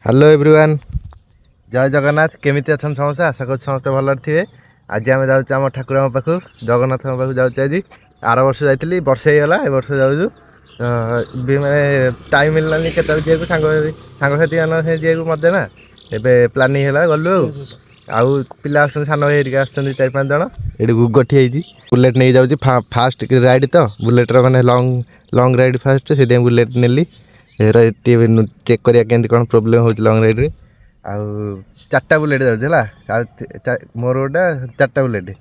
Hello everyone जय जगन्नाथ केमिति अछन समस्या आशा कर समस्त भल थे। आज आम जाऊँ आम ठाकुर पाखु जगन्नाथ पाखु जाऊँ। आज आर वर्ष जाइली वर्षे होगा ए वर्ष जाऊँ मैंने टाइम मिललानी के सांगसाथी मान जाए मत ना ए प्लानिंग है गलु आउ पिला सान भाई हेरिका आसुँच 4-5 जन ये गुगठी बुलेट नहीं जाऊँ फास्ट राइड तो बुलेटर मैंने लंग राइड फास्ट से बुलेट नेली चेक करिया केंति कौन प्रोब्लेम हो लंग राइड रे आउ 4टा बुलेट जाऊँ मोर गोटा 4टा बुलेट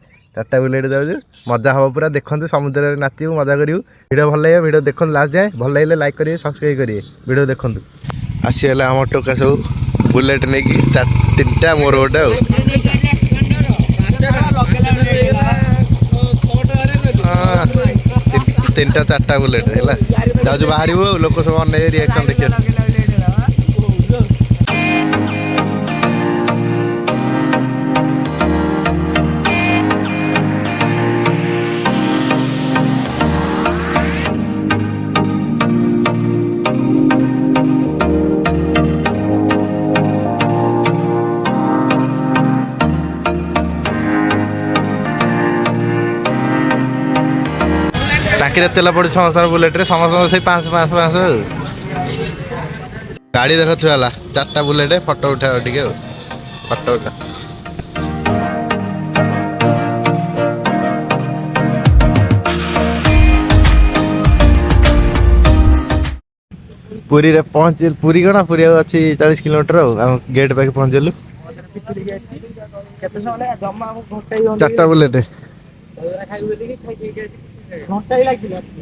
जाऊँ मजा हम पूरा देखते समुद्र नाचू मजा करूँ वीडियो भल लगे वीडियो देखते लास्ट जाए भल लगे लाइक करेंगे सब्सक्राइब करेंगे वीडियो देखते आसीगला आम टोका सब बुलेट नहीं कि 3टा मोर गोटा 3टा 4टा बुलेट है जाऊँ बाहर लोक सब अन रिएक्शन देखिए। टाँकी तेल पड़े समस्त बुलेट रे समस्त से 500 गाड़ी देख छुआला 4टा बुलेट फोटो उठा टे फोटो उठा पुरी रे पहुँच पुरी कौन पुरी अच्छी 40 किलोमीटर आम गेट पाखे पहुँचलु 4टा बुलेट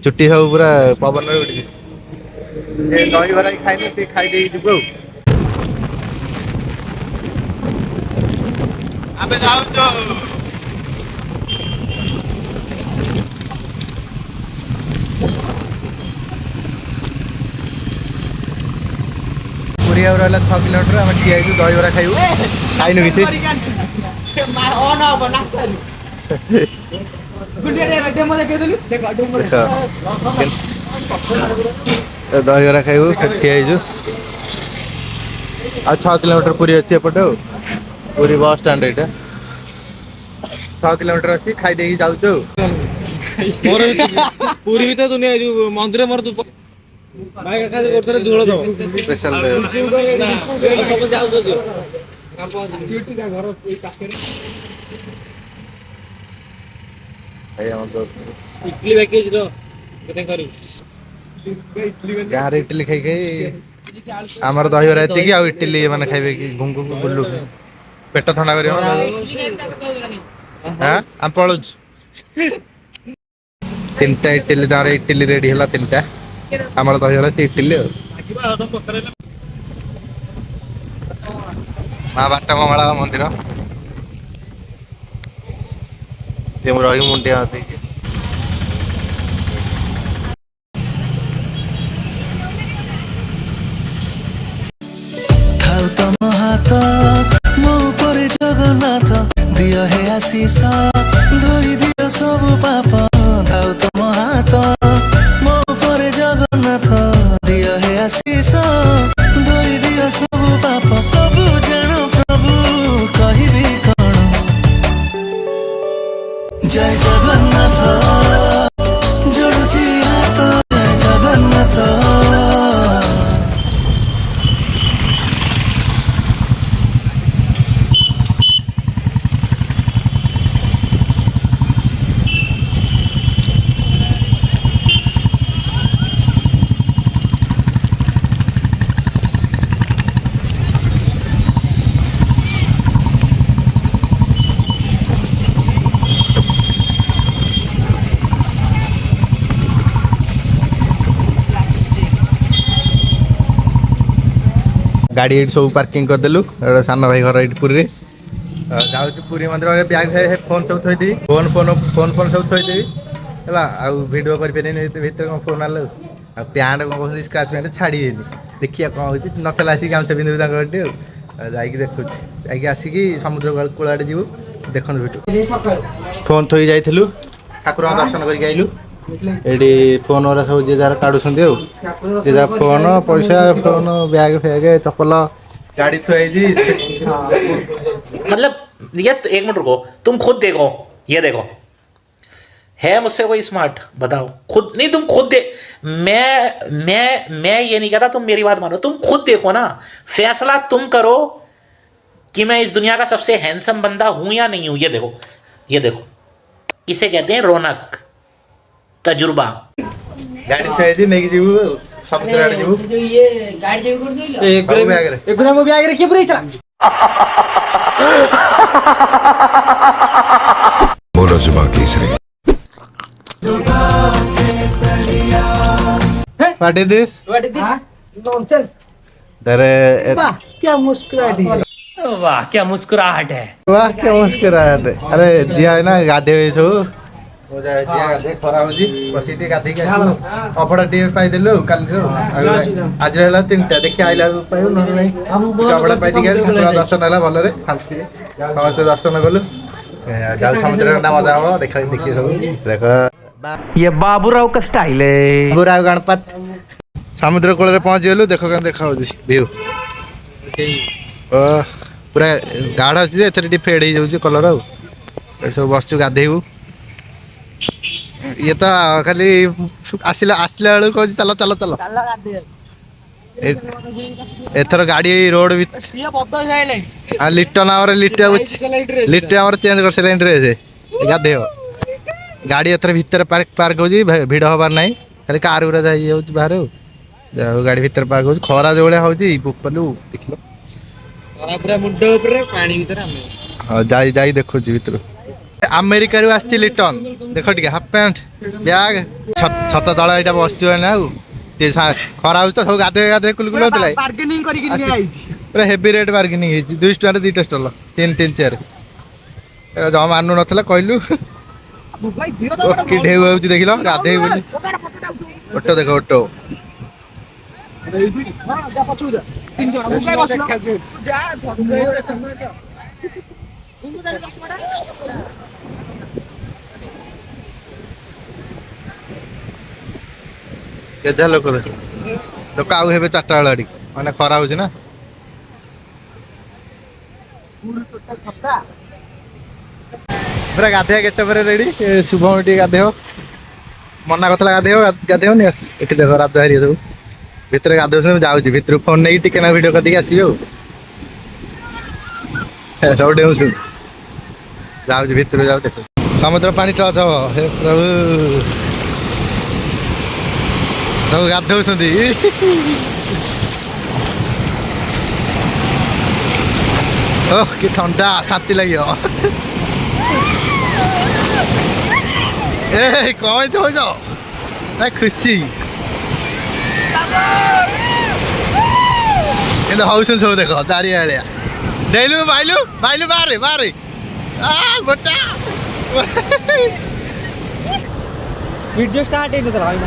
छुट्टी सब पूरा पवन दही बरा खाई खाई जीव पुरी रहा 6 किलोमीटर आम ठिया दही बरा खाइबू खाइनु किसी दहीबरा खाइबू ठिया आ 6 किलोमीटर पुरी अच्छी एपटे पुरी बस स्टाण्ड यहाँ 6 किलोमीटर अच्छी खाई जाऊँ पूरी भी तो दुनिया जो मंदिर मोर तू भाई का करथरे धूळ दब स्पेशल सब जाऊ जो सीटी का घर कोई काके भाई हम तो इडली पैकेज रो केते करू गारे इडली खाई खाई आमर दहीबरा एति आ इडली माने खाइबे कि घुंगु बुल्लु पेट ठंडा करियो हां हम पळुज 3टा इडली दारे इडली रेडी हला 3टा आमर दहीबरा से इडली मां बाटा मंगला मंदिर ते मो रही मुंडिया आते थाउ तम हाथ मो पर जगन्नाथ दियो हे आशीष धोई दियो सब पाप थाउ तम हाथ मो पर जगन्नाथ दियो हे आशीष धोई दियो सब पाप सब जान प्रभु कहिबी कण जय जगन्नाथ जोड़ुची हाथ जय जगन्नाथ गाड़ी ये सब पार्किंग करदेलु सान भाई घर ये पुरी जाऊँ पुरी मंदिर बैग फोन सब थोड़ी फोन फोन फोन फोन सब थोड़ी है भिडियो कर फोन आल पैंट कौन कहते स्क्राच पैंट छाड़े देखिए कौन हो नतला आसिक गामछा पिंधु जाकि देखु जाकि आसिक समुद्र कूल आड़े जीव देखु भिडियो फोन थोड़ी जाइलु ठाकुर दर्शन करके आइलु ये फोन वाला सब जे जार काढ़ुं फोन पैसा फोन बैग फैग चपल गाड़ी थुआई मतलब ये तो एक मिनट रुको, तुम खुद देखो, ये देखो, है मुझसे कोई स्मार्ट? बताओ खुद, नहीं तुम खुद दे, मैं ये नहीं कहता, तुम मेरी बात मानो, तुम खुद देखो ना, फैसला तुम करो कि मैं इस दुनिया का सबसे हैंडसम बंदा हूं या नहीं हूं। ये देखो, ये देखो, इसे कहते हैं रौनक, तजुर्बा। गाड़ी थुआई नहीं जीव समुद्र आड़े जीव जो ये गाड़ी चेक कर दियो एगुरा मो ब्याग रे के पुरै था बोलो जुबा Kesari. What is this? What is this nonsense. There क्या मुस्कुराहट है, वाह क्या मुस्कुराहट है। वाह क्या मुस्कुराहट है। अरे दिया है ना गाधे हुए सब हो जाए दिया गाधे खरा होजी बसी टी गाधे के अफड़ा टी पाई देलु काल रो आज रहला तीनटा देखि आइला पाइउ न नहीं अफड़ा पाई टी ठाकुर दर्शन होला भलो रे शांति रे समस्त दर्शन गलु जाउ समुद्र ना मजा हो देखि देखि सब देखो ये बाबूराव का स्टाइल है। बाबूराव गणपत समुद्र कूल रे पहुंच गेलु देखो केन देखा होजी व्यू ओ पूरा गाढ़ अछि एथरे टी फेड हो जाउची कलर आ ए सब बसचु गाधेबू। ये तो खाली आसला आसला बेलू कह चल चल चल एथर गाड़ी रोड भी लिट्टन आवर लिट्टे आवर चेंज कर सारे ड्रेस गाधे गाड़ी एथर भीतर पार्क पार्क हो भिड़ हबार ना खाली कार गुरा जा बाहर गाड़ी भीतर पार्क हो खरा जो भाया होती बुकलु देख हाँ जाई जाई देखु भीतर अमेरिका रू आसी लिटन देख टे हाफ पैंट ब्याग छत तला यहाँ बस ना खरा हो सब गाधे गाधे कुलकुल होता पूरा हेवी रेट बार्गेनिंग होती 200 टଙ୍କା दुईटा स्टल 3 चेयर जमा मानु ना कहलु कि ढेउ हो देख लो गाधे बोली ऑटो देख ऑटो केजा लोक देख लोक आउ हे 4टा बेला आड़ी माने खरा हो ना पूरा गाधे गेट पर रेडी शुभम टी गाधे मना कतला गाधे गाधे नि एठी देख रात हारी सब भितर गाधे जाऊँ भितर फोन नहीं टिके ना वीडियो करके आसो सब डेऊ जाऊँ भितर जाऊ देख समुद्र पानी टच हम हे प्रभु सब गाधौ ओह कि ठंडा शांति लगे ए कौन हो जाओ ना खुशी কিন্তু হাউসন সব দেখো দাঁড়িয়ে আলিয়া দেইলু বাইলু বাইলু মারে মারে আ গোটা वीडियो स्टार्ट है तो भाई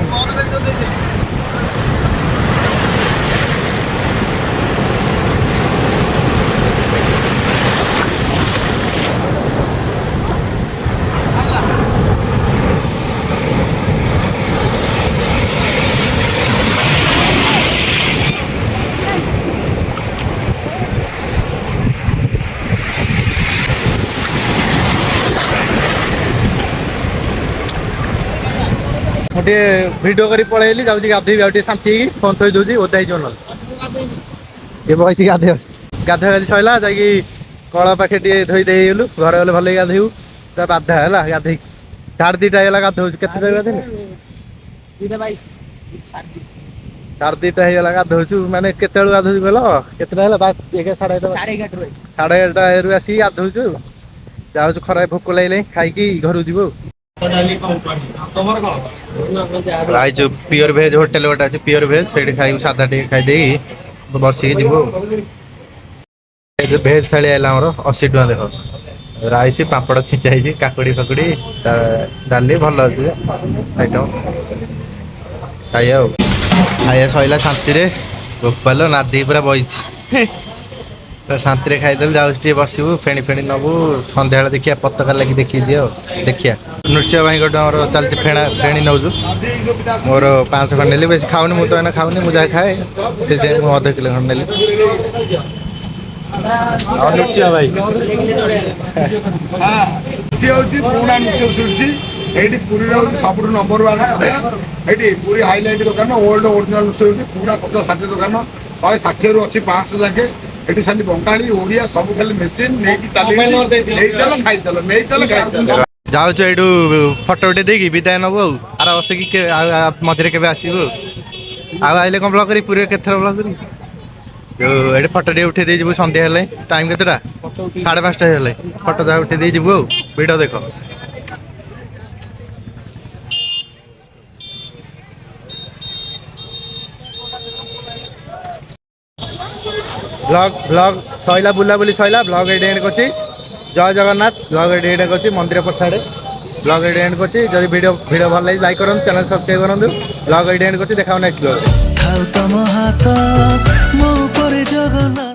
गोटे भिडियो कर पलैली जाऊँगी गाधे आगे शांति फोन थी दूसरी ओदा ही न ये बही गाधे गाधे गाधी सरला जा कल पाखे टे धोई देलु घर गले भल गाधेबू पूरा बाधा है गाधे 2:30 है गाधो के गाधे 2:30 गाधोचु माने केत गाधो कहल के 11:30 आसिक गाधोचु जाऊँ खरा भोक लगे खाई घर जीव जो प्योर भेज होटेल गोटे अच्छे प्योर भेज से खाई सादा टे खाई बसिक जी भेज थाली आइला 80 टଙ୍କା देख राइस पापड़ छिंचा काकुड़ी फाकुड़ी डाली भल अच्छे आइटम खाइया खाइया सरला शांति भोपाल नादी पूरा बही शांति खाईदे जाऊँ बसबू फेणी फेणी नबू सन्ध्या देखिया पताका लगी देखी दियो देखिया नृसिंह भाई गोटे मोर चलती फेणा फेणी नौजु मोर 500 खंड नेली बेस खाऊनी मुझे तो खाऊनी मुझे खाए मुझे अध किलो खंड नेली ଆଉ ନୃସିଂହ ଭାଇ ଏଠି ହେଉଛି ପୁରୁଣା ନୃତ୍ୟ ଶୁଣୁଛି ଏଇଠି ପୁରୀରେ ହେଉଛି ସବୁଠୁ ନମ୍ବର ୱାନ୍ ଖାଦ୍ୟ ଏଇଠି ପୁରୀ ହାଇଲାଇଟ୍ ଦୋକାନ ଓଲ୍ଡ ଓରିଜିନାଲ ନୃତ୍ୟ ହେଉଛି ପୁରା 50-60 ଦୋକାନ 160ରୁ ଅଛି 500 ଯାକେ ଏଠି ସେମିତି ବଙ୍ଗାଳୀ ଓଡ଼ିଆ ସବୁ ଖାଲି ମେସିନ୍ ନେଇକି ଚାଲିକି ନେଇ ଚାଲ ଖାଇଚାଲ ନେଇ ଚାଲ ଖାଇଚାଲ। ଯାଉଛୁ ଏଇଠୁ ଫଟୋ ଉଠେଇ ଦେଇକି ବିଦାୟ ନେବୁ ଆଉ ଆର ବସିକି ମଝିରେ କେବେ ଆସିବୁ ଆଉ ଆଇଲେ କ'ଣ ବ୍ଲଗ୍ କରି ପୁରୀରେ କେତେଥର ବ୍ଲଗ୍ କରି ଯୋଉ ଏଠି ଫଟୋ ଟିକେ ଉଠେଇ ଦେଇ ଯିବୁ ସନ୍ଧ୍ୟା ହେଲେ ଟାଇମ୍ କେତେଟା 5:30 ହେଇଗଲେ ଫଟୋ ଯାହା ଉଠେଇ ଦେଇ ଯିବୁ ଆଉ ଭିଡ଼ିଓ ଦେଖ। ବ୍ଲଗ୍ ସଇଲା ବୁଲାବୁଲି ସଇଲା ବ୍ଲଗ୍ ଏଇଠି ଏଣ୍ଡ କରୁଛି। ଜୟ ଜଗନ୍ନାଥ ବ୍ଲଗ୍ ଏଇଠି ଏଣ୍ଡ କରୁଛି ମନ୍ଦିର ପଛଆଡ଼େ ବ୍ଲଗ୍ ଏଇଠି ଏଣ୍ଡ କରୁଛି। ଯଦି ଭିଡ଼ିଓ ଭଲ ଲାଗି ଲାଇକ୍ କରନ୍ତୁ ଚ୍ୟାନେଲ୍ ସବସ୍କ୍ରାଇବ୍ କରନ୍ତୁ। ବ୍ଲଗ୍ ଏଇଠି ଏଣ୍ଡ କରୁଛି ଦେଖାଉ ନେକ୍ସଟ ବ୍ଲଗ୍। ଥାଉ ତମ ହାତ ମୋ ଉପରେ ଜଗନ୍ନାଥ।